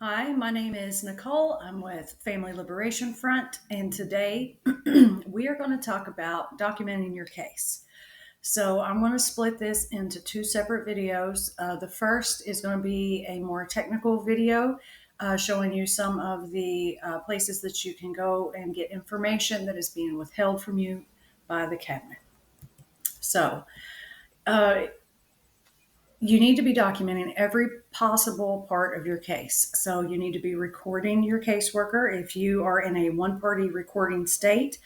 Hi, my name is Nicole. I'm with Family Liberation Front, and today we are going to talk about documenting your case. So, I'm going to split this into two separate videos. The first is going to be a more technical video showing you some of the places that you can go and get information that is being withheld from you by the cabinet. So, uh, you need to be documenting every possible part of your case. So you need to be recording your caseworker. If you are in a one party recording state,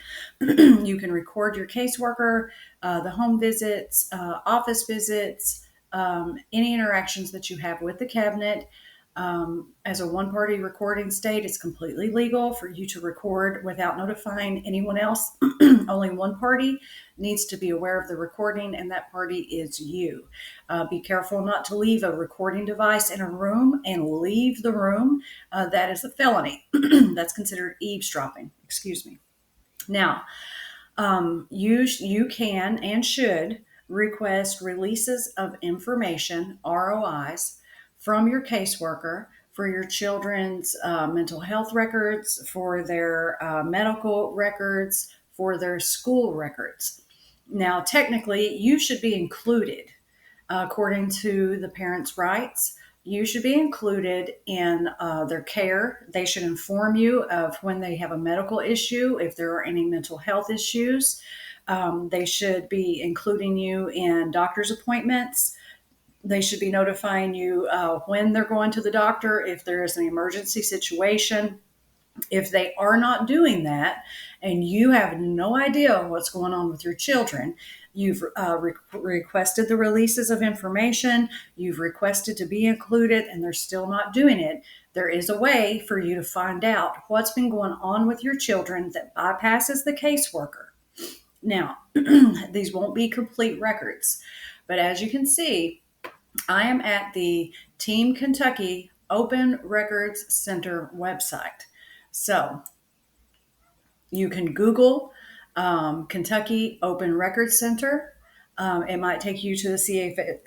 you can record your caseworker, the home visits, office visits, any interactions that you have with the cabinet. As a one party recording state, it's completely legal for you to record without notifying anyone else. Only one party needs to be aware of the recording, and that party is you. Be careful not to leave a recording device in a room and leave the room. That is a felony. That's considered eavesdropping. Excuse me. Now, you can and should request releases of information, ROIs, from your caseworker for your children's mental health records, for their medical records, for their school records. Now, technically, you should be included according to the parents' rights. You should be included in their care. They should inform you of when they have a medical issue, if there are any mental health issues. They should be including you in doctor's appointments. They should be notifying you when they're going to the doctor, if there is an emergency situation. If they are not doing that and you have no idea what's going on with your children, you've requested the releases of information, you've requested to be included, and they're still not doing it, there is a way for you to find out what's been going on with your children that bypasses the caseworker. Now, these won't be complete records, but as you can see, I am at the Team Kentucky Open Records Center website. So you can Google Kentucky Open Records Center. It might take you to the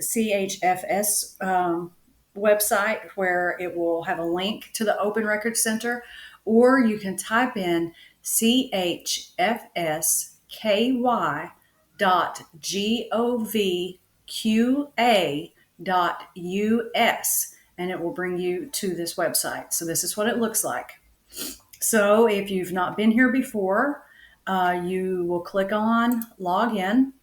CHFS website where it will have a link to the Open Records Center, or you can type in chfsky.govqa.us and it will bring you to this website. So this is what it looks like. So if you've not been here before, you will click on log in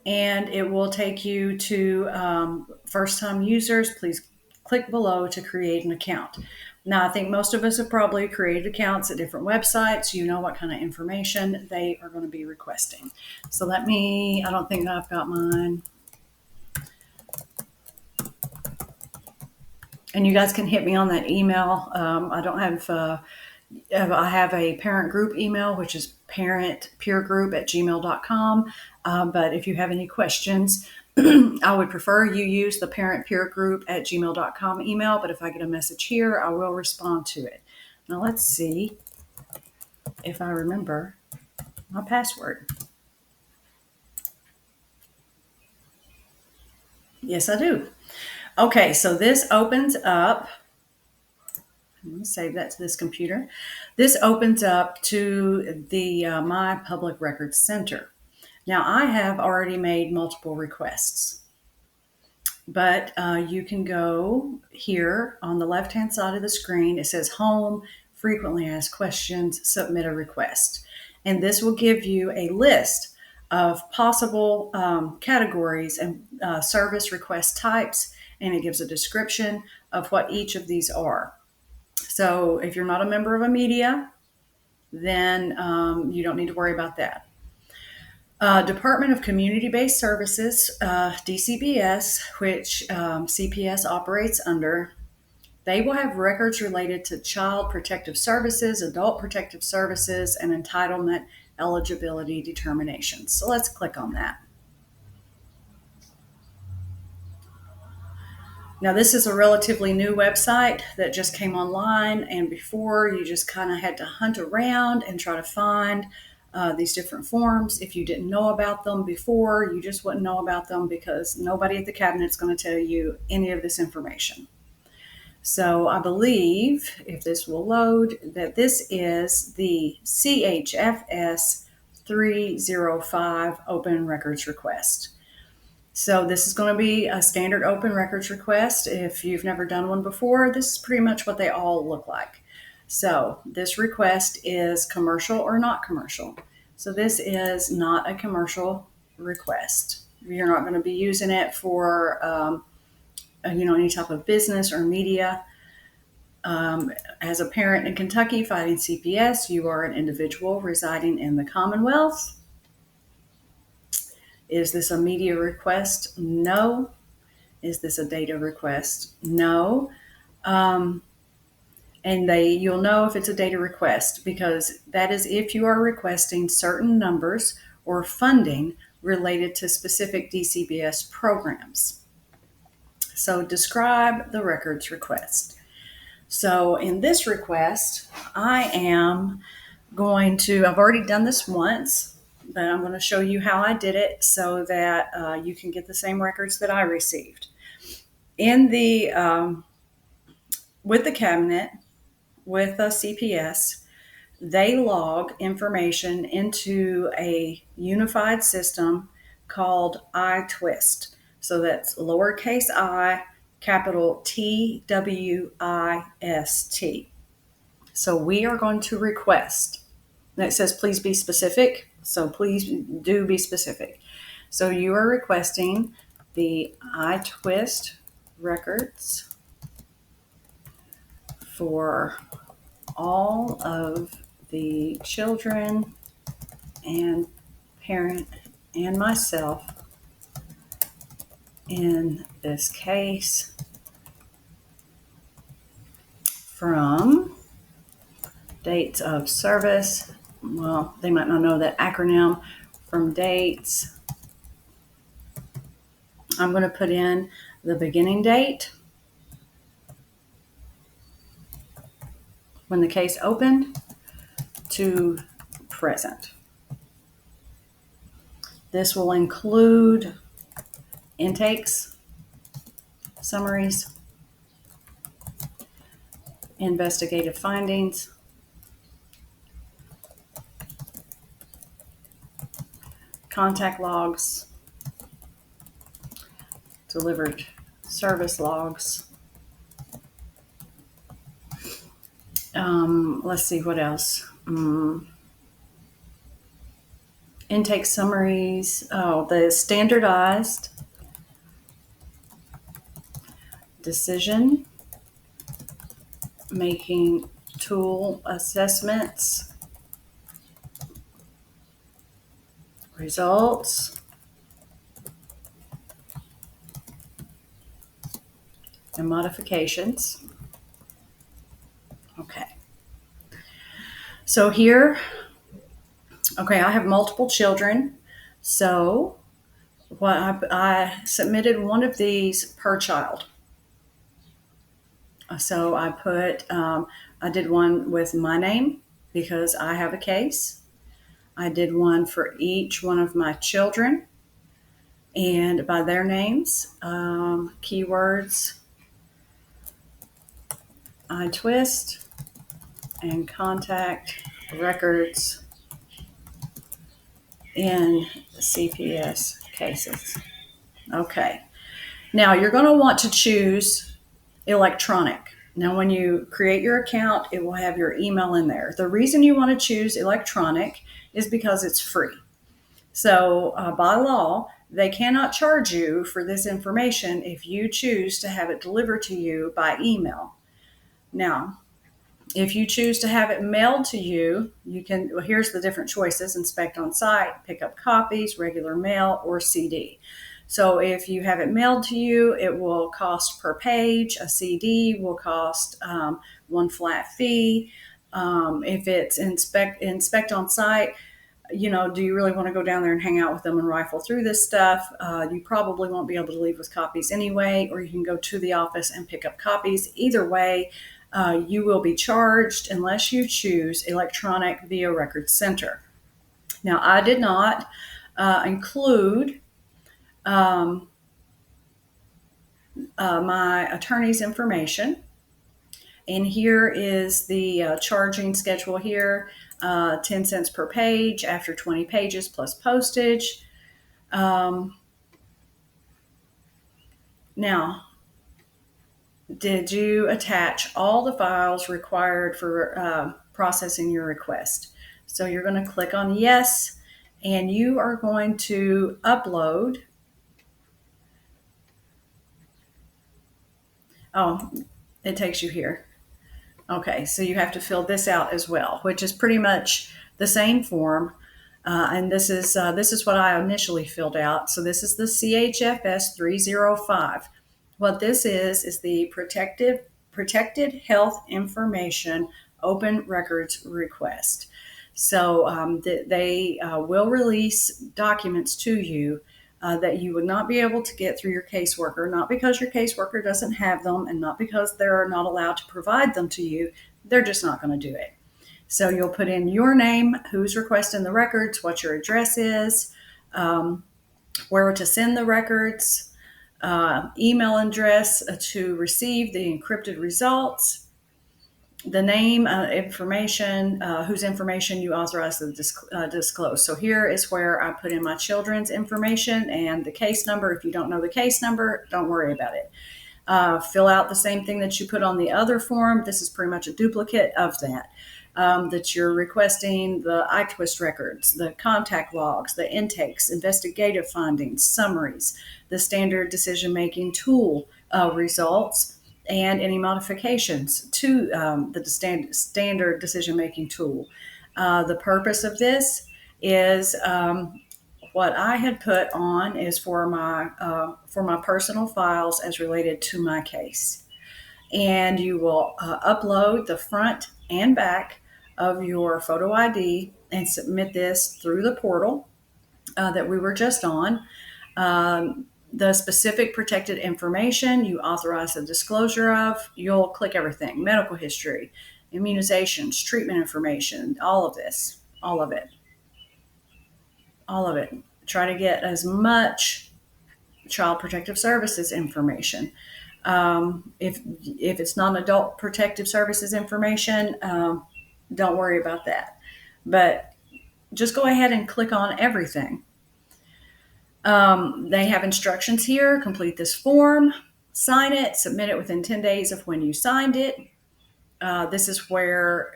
and it will take you to first time users. Please click below to create an account. Now, I think most of us have probably created accounts at different websites. You know what kind of information they are going to be requesting. So I don't think I've got mine. And you guys can hit me on that email. I have a parent group email, which is parentpeergroup@gmail.com. But if you have any questions, I would prefer you use the parentpeergroup@gmail.com email. But if I get a message here, I will respond to it. Now, let's see if I remember my password. Yes, I do. Okay, so this opens up. I'm going to save that to this computer. This opens up to the My Public Records Center. Now, I have already made multiple requests, but you can go here on the left-hand side of the screen. It says Home, Frequently Asked Questions, Submit a Request. And this will give you a list of possible categories and service request types, and it gives a description of what each of these are. So if you're not a member of a media, then you don't need to worry about that. Department of Community-Based Services, DCBS, which CPS operates under, they will have records related to child protective services, adult protective services, and entitlement eligibility determinations. So let's click on that. Now, this is a relatively new website that just came online, and before you just kind of had to hunt around and try to find these different forms. If you didn't know about them before, you just wouldn't know about them because nobody at the cabinet is going to tell you any of this information. So I believe, if this will load, that this is the CHFS 305 Open Records Request. So this is going to be a standard open records request. If you've never done one before, this is pretty much what they all look like. So this request is commercial or not commercial. So this is not a commercial request. You're not going to be using it for any type of business or media. As a parent in Kentucky fighting CPS, you are an individual residing in the Commonwealth. Is this a media request? No. Is this a data request? No. And you'll know if it's a data request because that is if you are requesting certain numbers or funding related to specific DCBS programs. So describe the records request. So in this request, I've already done this once, but I'm going to show you how I did it so that you can get the same records that I received. With the cabinet, with a CPS, they log information into a unified system called iTwist. So that's lowercase I, capital TWIST. So we are going to request. And it says, please be specific. So please do be specific. So you are requesting the iTwist records for all of the children and parent and myself in this case from dates of service. Well, they might not know that acronym. From dates, I'm going to put in the beginning date when the case opened to present. This will include intakes, summaries, investigative findings, contact logs, delivered service logs. Let's see what else. Intake summaries. The standardized decision making tool assessments, results, and modifications. Okay. So here, I have multiple children. So I submitted one of these per child. So I did one with my name because I have a case. I did one for each one of my children and by their names, keywords, iTwist, and contact records in CPS cases. Okay. Now you're going to want to choose electronic. Now, when you create your account, it will have your email in there. The reason you want to choose electronic is because it's free. So by law, they cannot charge you for this information if you choose to have it delivered to you by email. Now, if you choose to have it mailed to you, here's the different choices: inspect on site, pick up copies, regular mail, or CD. So if you have it mailed to you, it will cost per page. A CD will cost one flat fee. If it's inspect on site, do you really want to go down there and hang out with them and rifle through this stuff? You probably won't be able to leave with copies anyway, or you can go to the office and pick up copies. Either way, you will be charged unless you choose electronic via Record Center. Now, I did not include um, my attorney's information. And here is the charging schedule here, 10 cents per page after 20 pages plus postage. Um, Now, did you attach all the files required for processing your request? So you're going to click on yes, and you are going to upload. Oh, it takes you here. Okay, so you have to fill this out as well, which is pretty much the same form. And this is what I initially filled out. So this is the CHFS 305. What this is the protected health information open records request. So they will release documents to you that you would not be able to get through your caseworker, not because your caseworker doesn't have them and not because they're not allowed to provide them to you. They're just not going to do it. So you'll put in your name, who's requesting the records, what your address is, um, where to send the records, email address to receive the encrypted results, the name, information, whose information you authorize to disclose. So here is where I put in my children's information and the case number. If you don't know the case number, don't worry about it. Fill out the same thing that you put on the other form. This is pretty much a duplicate of that. That you're requesting the iTwist records, the contact logs, the intakes, investigative findings, summaries, the standard decision-making tool results, and any modifications to the standard decision-making tool. The purpose of this is what I had put on is for my personal files as related to my case. And you will upload the front and back of your photo ID and submit this through the portal that we were just on. The specific protected information you authorize the disclosure of, you'll click everything: medical history, immunizations, treatment information, all of this, all of it, all of it. Try to get as much Child Protective Services information. If it's non-adult protective services information, don't worry about that. But just go ahead and click on everything. They have instructions here. Complete this form, sign it, submit it within 10 days of when you signed it. This is where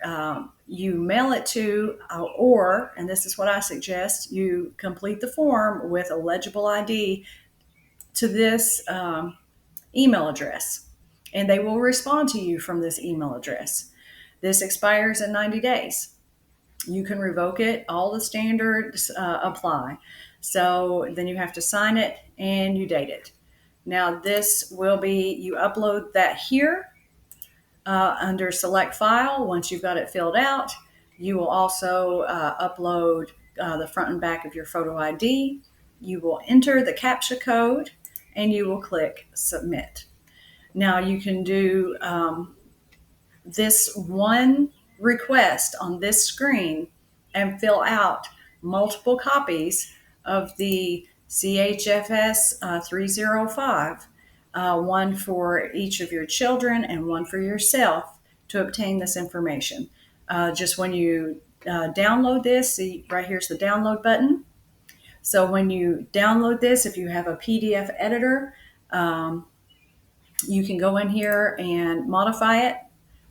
you mail it to, or, and this is what I suggest, you complete the form with a legible ID to this email address, and they will respond to you from this email address. This expires in 90 days. You can revoke it. All the standards apply. So then you have to sign it and you date it. Now this will be, you upload that here under select file. Once you've got it filled out, you will also upload the front and back of your photo ID. You will enter the CAPTCHA code and you will click submit. Now you can do this one request on this screen and fill out multiple copies of the CHFS 305, one for each of your children and one for yourself to obtain this information. Just when you download this, see right here's the download button. So when you download this, if you have a PDF editor, you can go in here and modify it.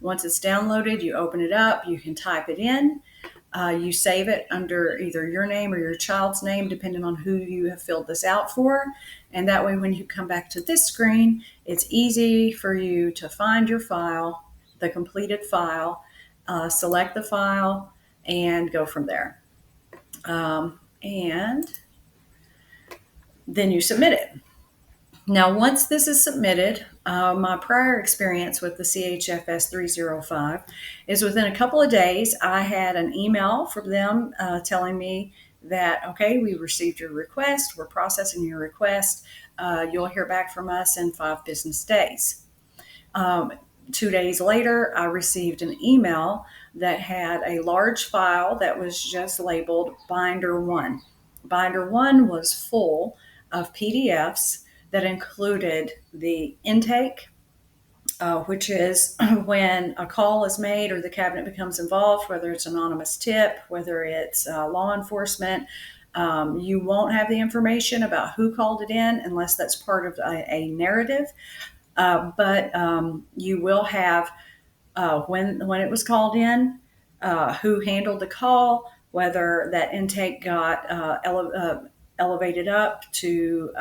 Once it's downloaded, you open it up, you can type it in. You save it under either your name or your child's name, depending on who you have filled this out for. And that way, when you come back to this screen, it's easy for you to find your file, the completed file, select the file, and go from there. And then you submit it. Now, once this is submitted, my prior experience with the CHFS 305 is within a couple of days, I had an email from them telling me that, okay, we received your request, we're processing your request, you'll hear back from us in 5 business days. 2 days later, I received an email that had a large file that was just labeled Binder 1. Binder 1 was full of PDFs that included the intake, which is when a call is made or the cabinet becomes involved, whether it's anonymous tip, whether it's law enforcement. You won't have the information about who called it in unless that's part of a narrative. But you will have when it was called in, who handled the call, whether that intake got elevated up to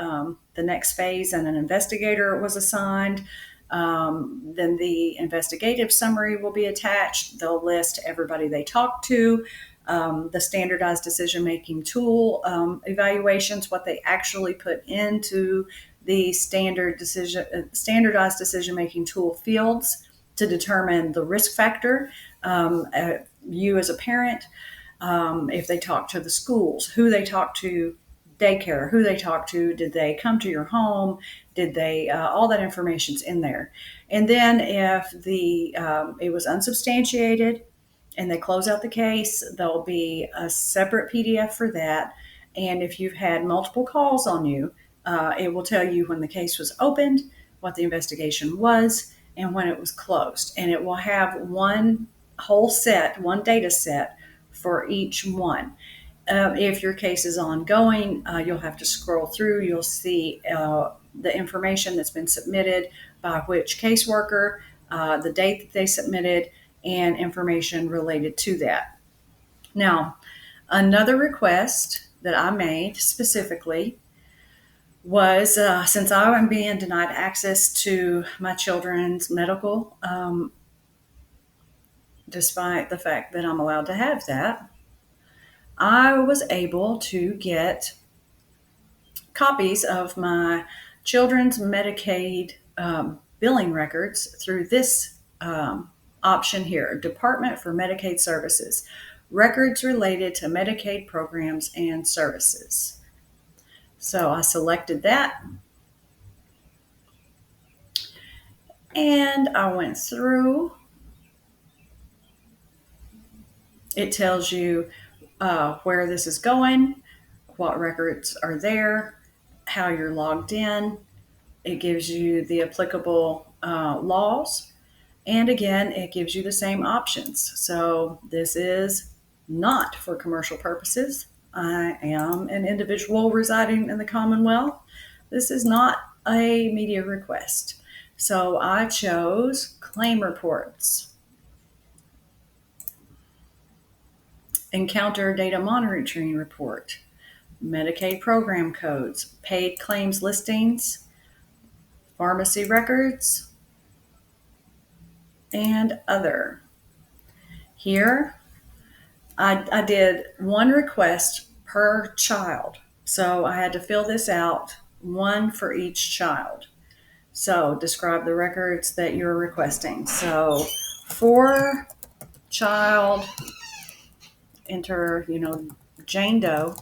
the next phase and an investigator was assigned. Then the investigative summary will be attached. They'll list everybody they talked to, the standardized decision-making tool evaluations, what they actually put into the standardized decision-making tool fields to determine the risk factor. You as a parent, if they talk to the schools, who they talk to, daycare, who they talked to, did they come to your home, did they, all that information's in there. And then if it was unsubstantiated and they close out the case, there'll be a separate PDF for that. And if you've had multiple calls on you, it will tell you when the case was opened, what the investigation was, and when it was closed. And it will have one data set for each one. If your case is ongoing, you'll have to scroll through. You'll see the information that's been submitted by which caseworker, the date that they submitted, and information related to that. Now, another request that I made specifically was since I am being denied access to my children's medical, despite the fact that I'm allowed to have that, I was able to get copies of my children's Medicaid billing records through this option here, Department for Medicaid Services, records related to Medicaid programs and services. So I selected that and I went through. It tells you where this is going, what records are there, how you're logged in. It gives you the applicable laws. And again, it gives you the same options. So this is not for commercial purposes. I am an individual residing in the Commonwealth. This is not a media request. So I chose claim reports, encounter data monitoring report, Medicaid program codes, paid claims listings, pharmacy records, and other. Here, I did one request per child. So I had to fill this out, one for each child. So describe the records that you're requesting. So for child, enter, Jane Doe,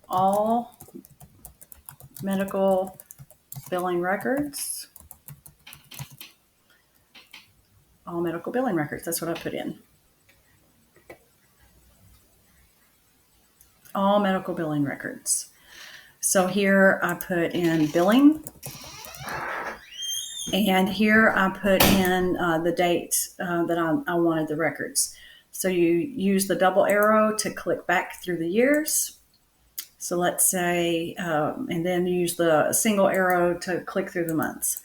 all medical billing records. All medical billing records. That's what I put in. All medical billing records. So here I put in billing. And here I put in the dates that I wanted the records. So you use the double arrow to click back through the years. So let's say, and then use the single arrow to click through the months.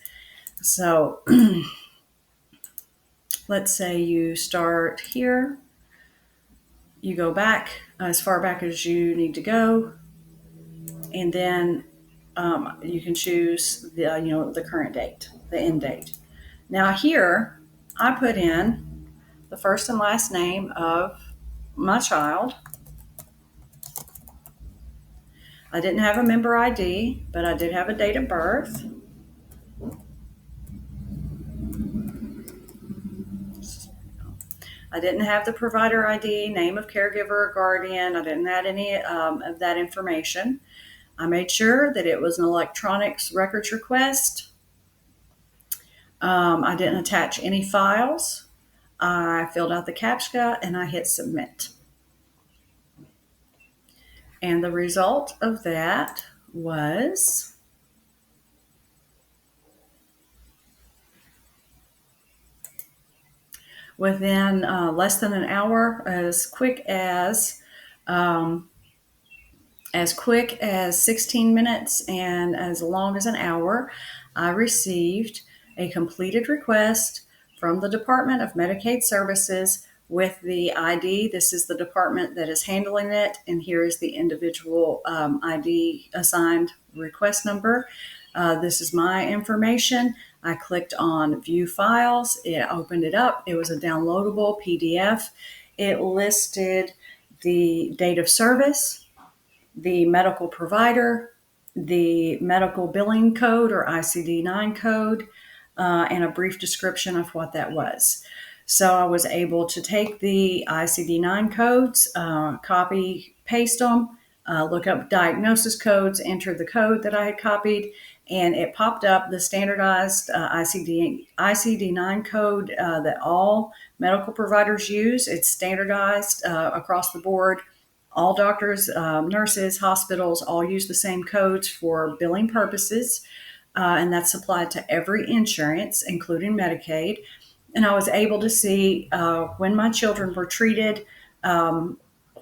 So let's say you start here. You go back as far back as you need to go. And then you can choose the current date, the end date. Now here, I put in the first and last name of my child. I didn't have a member ID, but I did have a date of birth. I didn't have the provider ID, name of caregiver or guardian. I didn't add any of that information. I made sure that it was an electronics records request. I didn't attach any files. I filled out the CAPTCHA and I hit submit. And the result of that was within less than an hour, as quick as 16 minutes and as long as an hour, I received a completed request from the Department of Medicaid Services with the ID. This is the department that is handling it, and here is the individual ID assigned request number. This is my information. I clicked on View Files. It opened it up. It was a downloadable PDF. It listed the date of service, the medical provider, the medical billing code or ICD-9 code, and a brief description of what that was. So I was able to take the ICD-9 codes, copy, paste them, look up diagnosis codes, enter the code that I had copied, and it popped up the standardized ICD-9 code that all medical providers use. It's standardized across the board. All doctors, nurses, hospitals all use the same codes for billing purposes, and that's supplied to every insurance, including Medicaid. And I was able to see when my children were treated,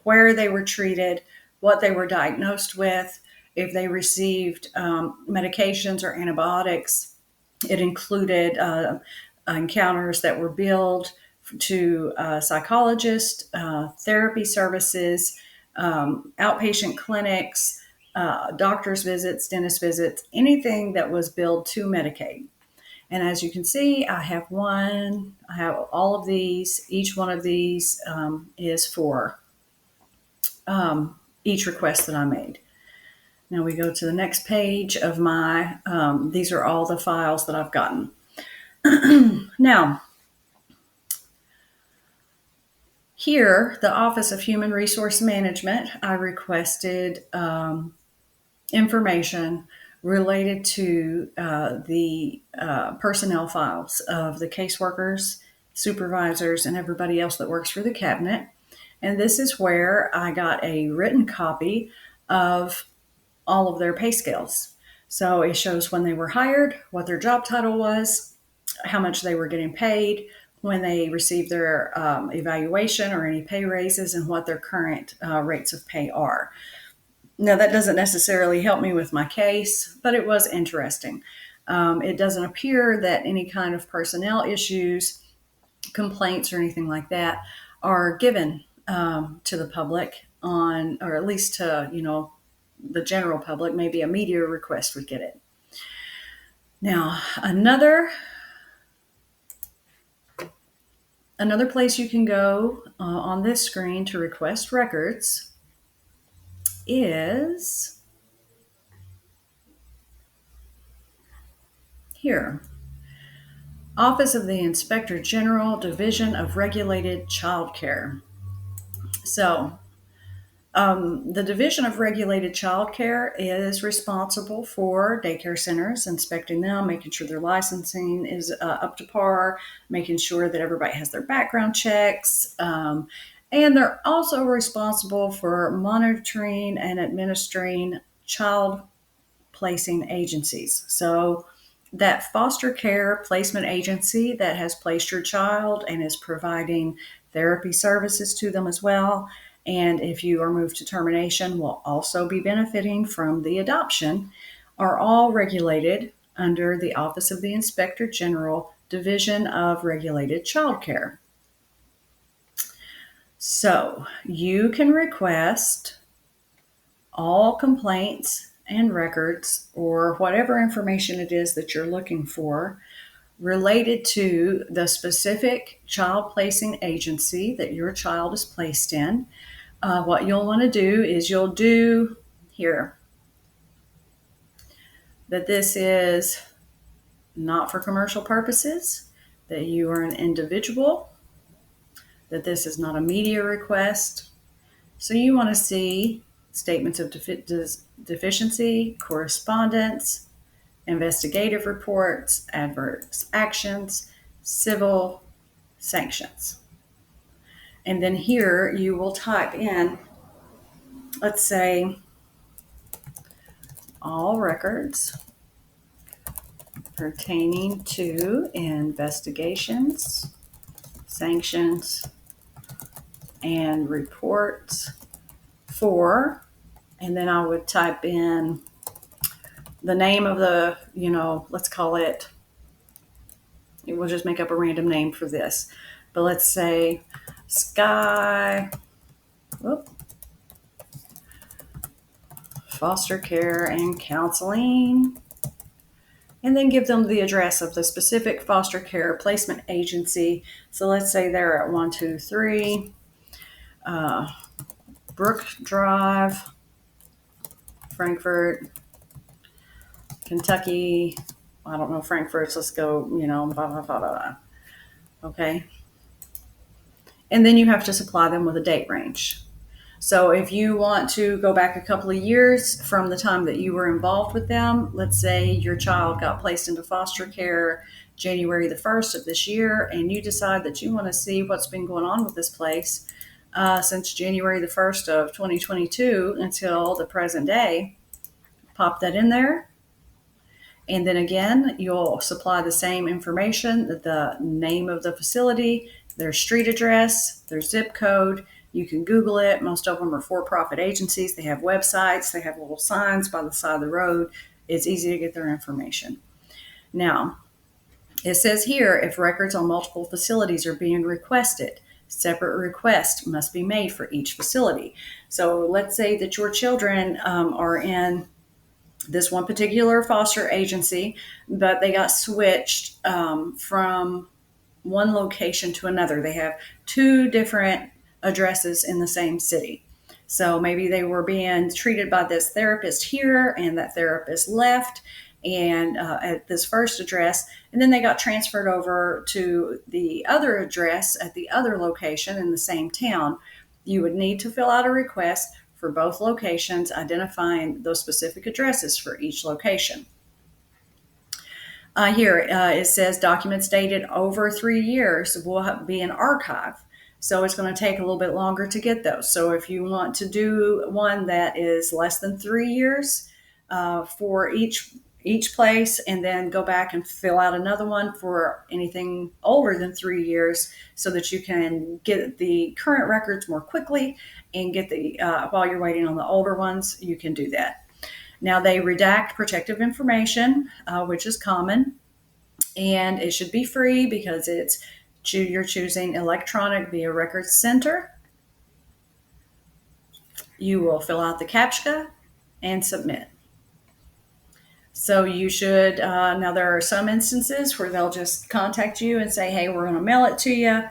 where they were treated, what they were diagnosed with, if they received medications or antibiotics. It included encounters that were billed to psychologists, therapy services, outpatient clinics, doctor's visits, dentist visits, anything that was billed to Medicaid. And as you can see, I have all of these. Each one of these is for each request that I made. Now we go to the next page of my, these are all the files that I've gotten. Now, here, the Office of Human Resource Management, I requested information related to the personnel files of the caseworkers, supervisors, and everybody else that works for the cabinet. And this is where I got a written copy of all of their pay scales. So it shows when they were hired, what their job title was, how much they were getting paid, when they received their evaluation or any pay raises, and what their current rates of pay are. Now, that doesn't necessarily help me with my case, but it was interesting. It doesn't appear that any kind of personnel issues, complaints, or anything like that are given to the public or at least to, the general public. Maybe a media request would get it. Now, another place you can go on this screen to request records is here. Office of the Inspector General, Division of Regulated Child Care. So, the Division of Regulated Child Care is responsible for daycare centers, inspecting them, making sure their licensing is up to par, making sure that everybody has their background checks. And they're also responsible for monitoring and administering child placing agencies. So that foster care placement agency that has placed your child and is providing therapy services to them as well, and if you are moved to termination, will also be benefiting from the adoption, are all regulated under the Office of the Inspector General, Division of Regulated Child Care. So you can request all complaints and records or whatever information it is that you're looking for related to the specific child placing agency that your child is placed in. What you'll want to do is you'll do here that this is not for commercial purposes, that you are an individual, that this is not a media request. So you want to see statements of deficiency, correspondence, investigative reports, adverse actions, civil sanctions. And then here you will type in, let's say, all records pertaining to investigations, sanctions, and reports for, and then I would type in the name of the, let's call it, we'll just make up a random name for this. But let's say Sky, whoop, foster care and counseling, and then give them the address of the specific foster care placement agency. So let's say they're at 123 Brook Drive, Frankfort, Kentucky. I don't know Frankfurt's. Let's go, blah, blah, blah, blah. Okay. And then you have to supply them with a date range. So if you want to go back a couple of years from the time that you were involved with them, let's say your child got placed into foster care January the 1st of this year, and you decide that you want to see what's been going on with this place since January the 1st of 2022 until the present day, pop that in there. And then again, you'll supply the same information, the name of the facility, their street address, their zip code. You can Google it. Most of them are for-profit agencies. They have websites. They have little signs by the side of the road. It's easy to get their information. Now, it says here, if records on multiple facilities are being requested, separate requests must be made for each facility. So let's say that your children are in this one particular foster agency, but they got switched from one location to another. They have two different addresses in the same city. So maybe they were being treated by this therapist here, and that therapist left and at this first address, and then they got transferred over to the other address at the other location in the same town. You would need to fill out a request for both locations, identifying those specific addresses for each location. Here it says documents dated over 3 years will be an archive. So it's going to take a little bit longer to get those. So if you want to do one that is less than 3 years for each place, and then go back and fill out another one for anything older than 3 years, so that you can get the current records more quickly and get the while you're waiting on the older ones, you can do that. Now they redact protective information, which is common, and it should be free because you're choosing electronic via records center. You will fill out the CAPTCHA and submit. So you should, now there are some instances where they'll just contact you and say, hey, we're going to mail it to you.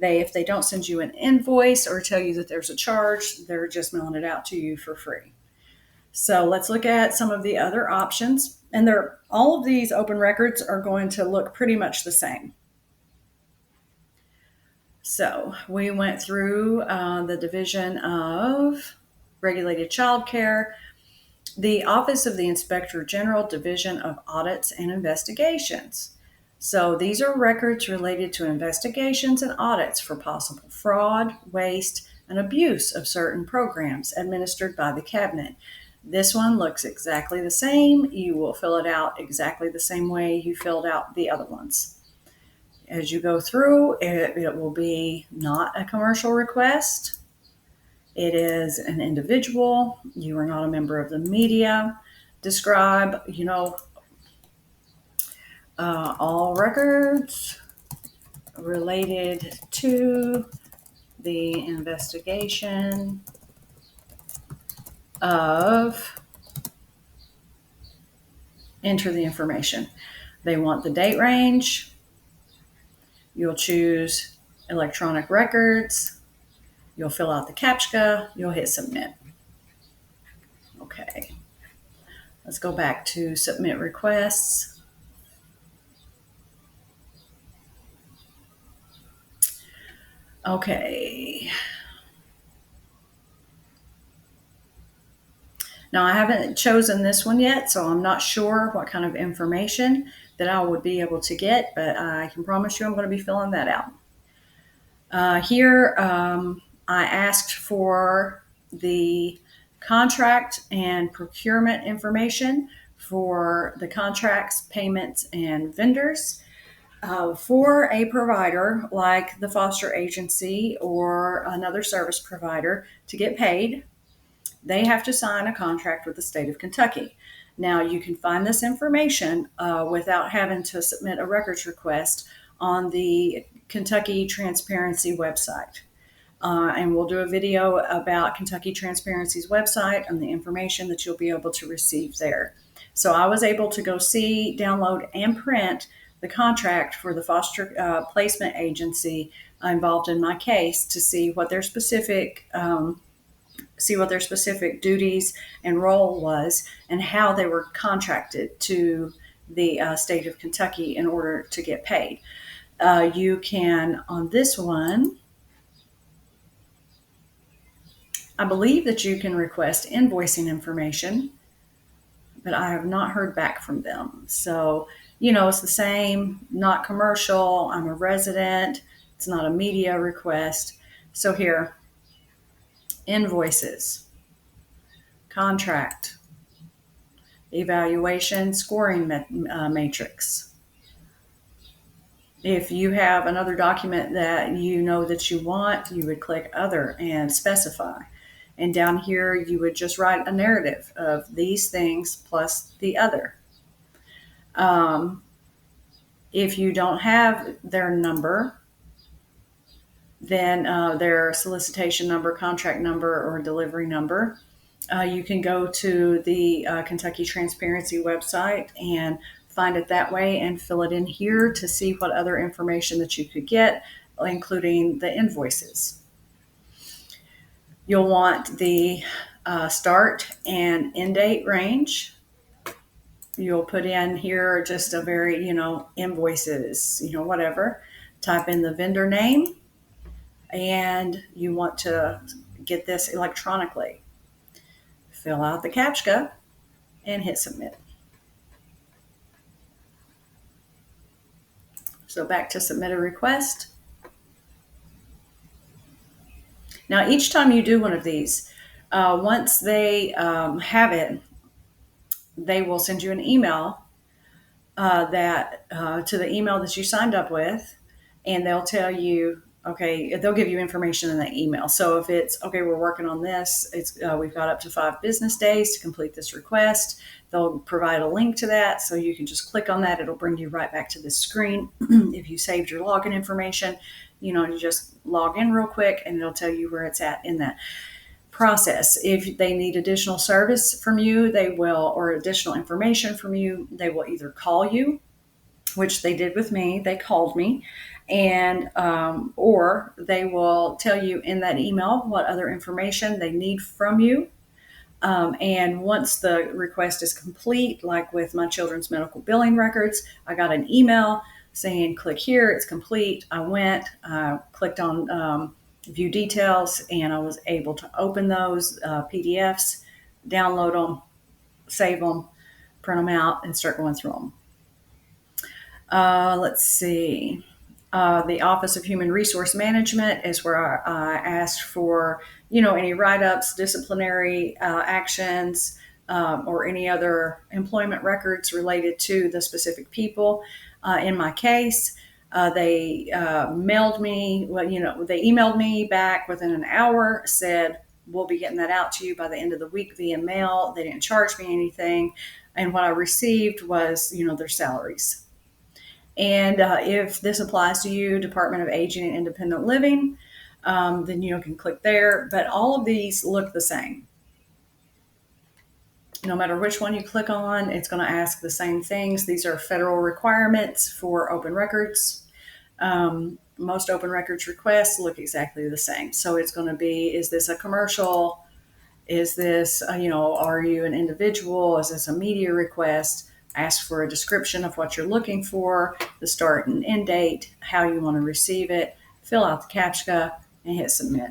If they don't send you an invoice or tell you that there's a charge, they're just mailing it out to you for free. So let's look at some of the other options. And all of these open records are going to look pretty much the same. So we went through the Division of Regulated Child Care, the Office of the Inspector General, Division of Audits and Investigations. So these are records related to investigations and audits for possible fraud, waste, and abuse of certain programs administered by the Cabinet. This one looks exactly the same. You will fill it out exactly the same way you filled out the other ones. As you go through, it will be not a commercial request. It is an individual. You are not a member of the media. Describe, all records related to the investigation of, enter the information. They want the date range. You'll choose electronic records. You'll fill out the CAPTCHA. You'll hit submit. Okay. Let's go back to submit requests. Okay. Now, I haven't chosen this one yet, so I'm not sure what kind of information that I would be able to get, but I can promise you I'm going to be filling that out. Here, I asked for the contract and procurement information for the contracts, payments, and vendors. For a provider like the foster agency or another service provider to get paid, they have to sign a contract with the state of Kentucky. Now, you can find this information without having to submit a records request on the Kentucky Transparency website. And we'll do a video about Kentucky Transparency's website and the information that you'll be able to receive there. So I was able to go see, download, and print the contract for the foster placement agency involved in my case to see what their specific duties and role was and how they were contracted to the state of Kentucky in order to get paid. You can, on this one, I believe that you can request invoicing information, but I have not heard back from them. So, it's the same, not commercial. I'm a resident. It's not a media request. So here, invoices, contract, evaluation, scoring matrix. If you have another document that you know that you want, you would click other and specify. And down here, you would just write a narrative of these things plus the other. If you don't have their number, then their solicitation number, contract number, or delivery number, you can go to the Kentucky Transparency website and find it that way and fill it in here to see what other information that you could get, including the invoices. You'll want the start and end date range. You'll put in here just a very, invoices, whatever. Type in the vendor name, and you want to get this electronically. Fill out the CAPTCHA and hit submit. So back to submit a request. Now, each time you do one of these, once they have it, they will send you an email to the email that you signed up with, and they'll tell you, okay, they'll give you information in that email. So if it's, okay, we're working on this, we've got up to 5 business days to complete this request. They'll provide a link to that, so you can just click on that. It'll bring you right back to this screen. If you saved your login information, you just log in real quick, and it'll tell you where it's at in that process. If they need additional service from you, or additional information from you, they will either call you, which they did with me. They called me, and or they will tell you in that email what other information they need from you. And once the request is complete, like with my children's medical billing records, I got an email saying, click here, it's complete. I went, clicked on view details, and I was able to open those PDFs, download them, save them, print them out, and start going through them. Let's see. The Office of Human Resource Management is where I asked for, any write-ups, disciplinary actions, or any other employment records related to the specific people. In my case, they mailed me, they emailed me back within an hour, said, we'll be getting that out to you by the end of the week via mail. They didn't charge me anything. And what I received was, their salaries. And if this applies to you, Department of Aging and Independent Living, then you can click there. But all of these look the same. No matter which one you click on, it's going to ask the same things. These are federal requirements for open records. Most open records requests look exactly the same. So it's going to be, is this a commercial? Is this, are you an individual? Is this a media request? Ask for a description of what you're looking for, the start and end date, how you want to receive it, fill out the CAPTCHA, and hit submit.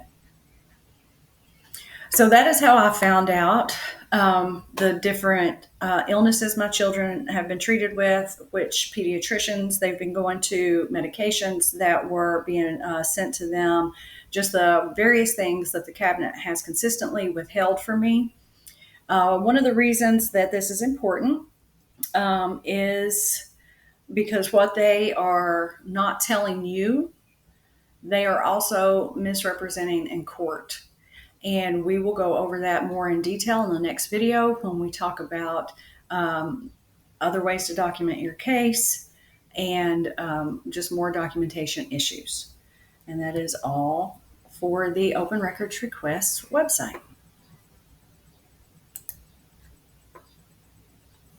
So that is how I found out the different illnesses my children have been treated with, which pediatricians they've been going to, medications that were being sent to them, just the various things that the cabinet has consistently withheld from me. One of the reasons that this is important is because what they are not telling you, they are also misrepresenting in court. And we will go over that more in detail in the next video when we talk about um, other ways to document your case and just more documentation issues. And that is all for the Open Records Requests website.